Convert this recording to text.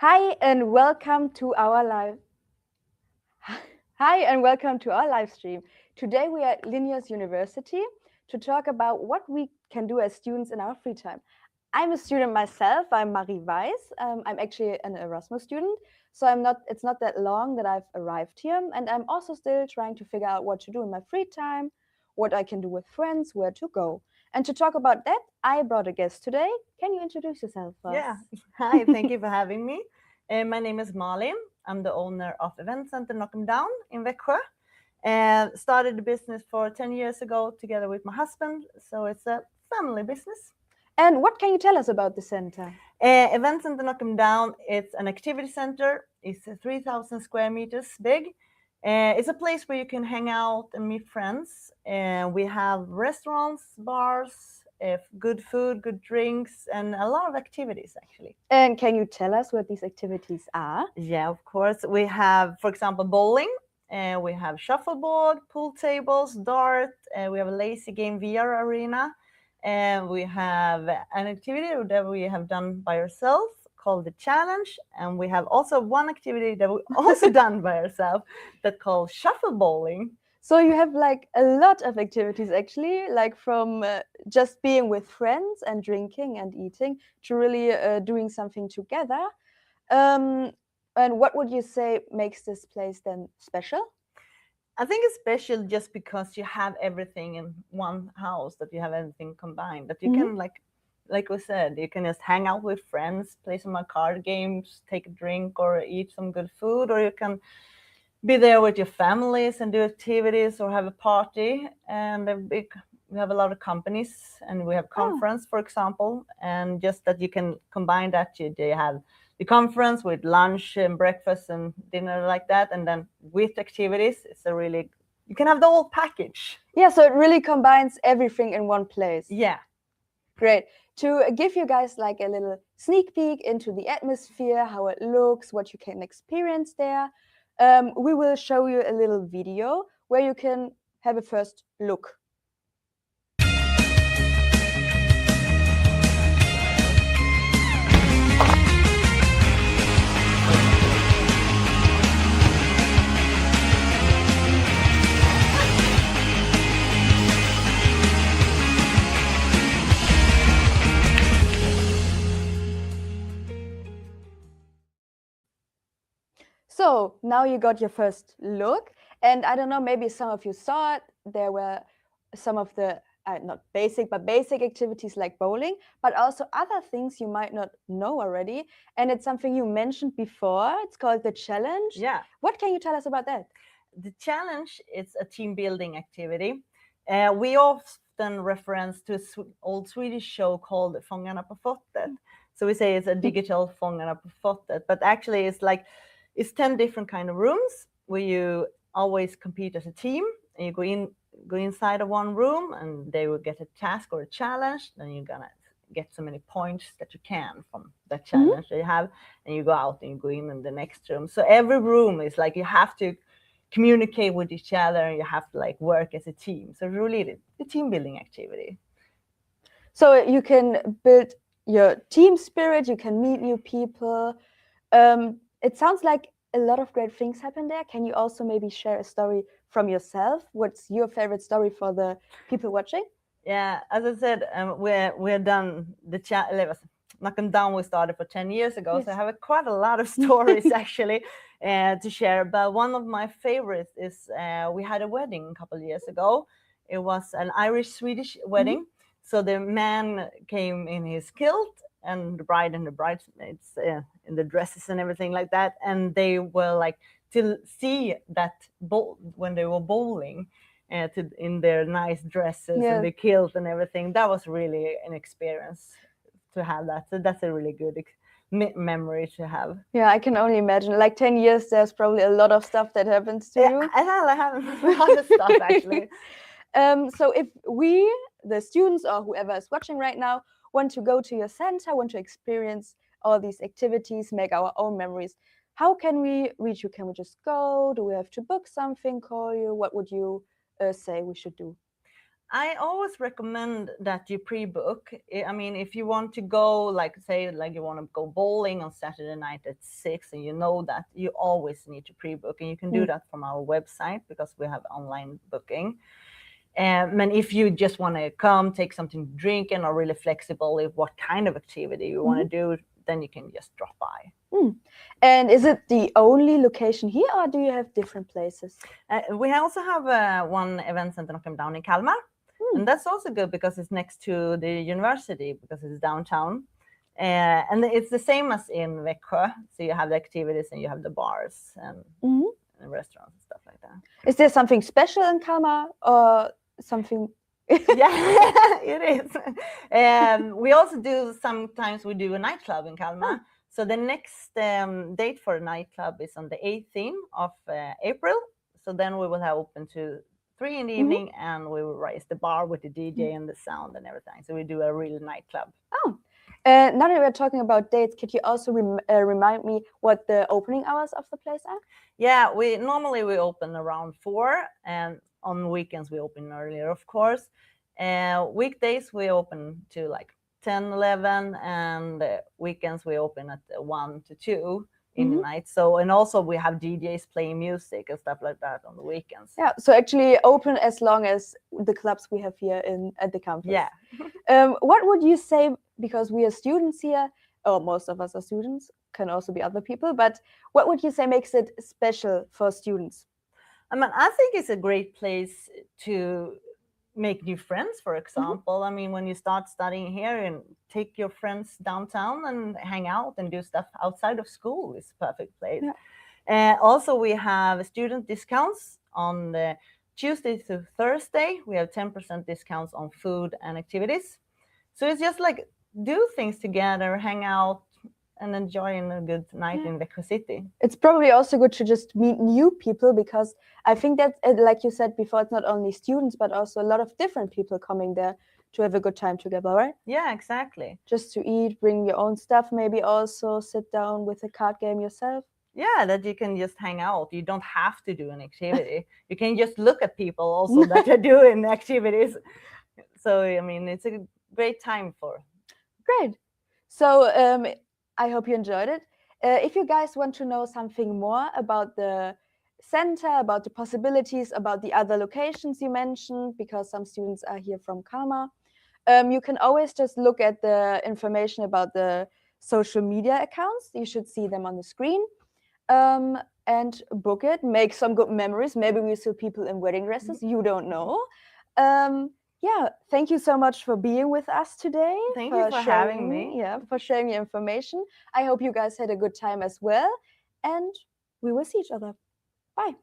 Hi and welcome to our live. Hi and welcome to our live stream. Today we are at Linnaeus University to talk about what we can do as students in our free time. I'm a student myself. I'm Marie Weiss. I'm actually an Erasmus student, so It's not that long that I've arrived here, and I'm also still trying to figure out what to do in my free time, what I can do with friends, where to go. And to talk about that, I brought a guest today. Can you introduce yourself first? Yeah. Hi, thank you for having me. My name is Malin. I'm the owner of Event Center Knock 'em Down in Växjö. And started the business for 10 years ago together with my husband. So it's a family business. And what can you tell us about the center? Event Center Knock 'em Down, it's an activity center. It's 3,000 square meters big. It's a place where you can hang out and meet friends. We have restaurants, bars, good food, good drinks, and a lot of activities actually. And can you tell us what these activities are? Yeah, of course. We have, for example, bowling. We have shuffleboard, pool tables, dart. We have a lazy game VR arena. And we have an activity that we have done by ourselves called the challenge. And we have also one activity that we also done by ourselves that called shuffle bowling. So you have like a lot of activities actually, like from just being with friends and drinking and eating to really doing something together. And what would you say makes this place then special? I think it's special just because you have everything in one house, that you have everything combined, that you can like we said, you can just hang out with friends, play some card games, take a drink or eat some good food, or you can be there with your families and do activities or have a party. And we have a lot of companies and we have conference, for example, and just that you can combine that. You have the conference with lunch and breakfast and dinner like that, and then with activities, you can have the whole package. Yeah, so it really combines everything in one place. Yeah. Great. To give you guys like a little sneak peek into the atmosphere, how it looks, what you can experience there, we will show you a little video where you can have a first look. So now you got your first look, and I don't know, maybe some of you saw it. There were some of the not basic, but basic activities like bowling, but also other things you might not know already. And it's something you mentioned before. It's called the challenge. Yeah. What can you tell us about that? The challenge is a team building activity. We often reference to an old Swedish show called Fångarna på fortet. So we say it's a digital Fångarna på fortet, but actually it's 10 different kind of rooms where you always compete as a team, and you go inside of one room and they will get a task or a challenge, then you're gonna get so many points that you can from that challenge that you have, and you go out and you go in the next room. So every room is like you have to communicate with each other and you have to like work as a team. So really the team building activity. So you can build your team spirit, you can meet new people. It sounds like a lot of great things happen there. Can you also maybe share a story from yourself? What's your favorite story for the people watching? Yeah, as I said, we're done the Knock 'em Down. We started for 10 years ago, Yes. so I have quite a lot of stories actually to share. But one of my favorites is we had a wedding a couple of years ago. It was an Irish-Swedish wedding. So the man came in his kilt, and the bride and the bridesmaids in the dresses and everything like that. And they were like to see that when they were bowling. In their nice dresses and the kilt and everything. That was really an experience to have that. So that's a really good memory to have. Yeah, I can only imagine. Like 10 years, there's probably a lot of stuff that happens to you. I have a lot of stuff actually. So if we, the students or whoever is watching right now, want to go to your center, want to experience all these activities, make our own memories, how can we reach you? Can we just go? Do we have to book something, call you? What would you say we should do? I always recommend that you pre-book. I mean, if you want to go, like say, like you want to go bowling on Saturday night at 6, and you know that, you always need to pre-book, and you can do that from our website because we have online booking. And if you just want to come, take something to drink, and are really flexible with what kind of activity you want to do, then you can just drop by. And is it the only location here, or do you have different places? We also have one event center down in Kalmar. And that's also good because it's next to the university, because it's downtown. And it's the same as in Växjö. So you have the activities and you have the bars and restaurants and stuff like that. Is there something special in Kalmar or something? Yeah, it is. We also do, sometimes we do a nightclub in Kalmar. So the next date for a nightclub is on the 18th of April. So then we will have open to 3 in the evening, and we will raise the bar with the DJ and the sound and everything. So we do a real nightclub. Oh, now that we're talking about dates, could you also remind me what the opening hours of the place are? Yeah, we open around 4, and on weekends we open earlier, of course. Weekdays we open to like 10, 11, and weekends we open at 1 to 2 in the night. So, and also we have DJs playing music and stuff like that on the weekends. Yeah, so actually open as long as the clubs we have here at the campus. Yeah. What would you say, because we are students here, or most of us are students, can also be other people, but what would you say makes it special for students? I mean, I think it's a great place to make new friends, for example. I mean, when you start studying here, and take your friends downtown and hang out and do stuff outside of school, is a perfect place. Yeah. Also, we have student discounts on the Tuesday to Thursday. We have 10% discounts on food and activities. So it's just like do things together, hang out, and enjoying a good night in Växjö City. It's probably also good to just meet new people, because I think that, like you said before, it's not only students, but also a lot of different people coming there to have a good time together, right? Yeah, exactly. Just to eat, bring your own stuff, maybe also sit down with a card game yourself. Yeah, that you can just hang out. You don't have to do an activity. You can just look at people also that are doing activities. So, I mean, it's a great time for. Great. So, I hope you enjoyed it. If you guys want to know something more about the center, about the possibilities, about the other locations you mentioned, because some students are here from Kalmar, you can always just look at the information about the social media accounts. You should see them on the screen, and book it, make some good memories. Maybe we see people in wedding dresses, you don't know. Yeah, thank you so much for being with us today. Thank you for having me. Yeah, for sharing your information. I hope you guys had a good time as well, and we will see each other. Bye.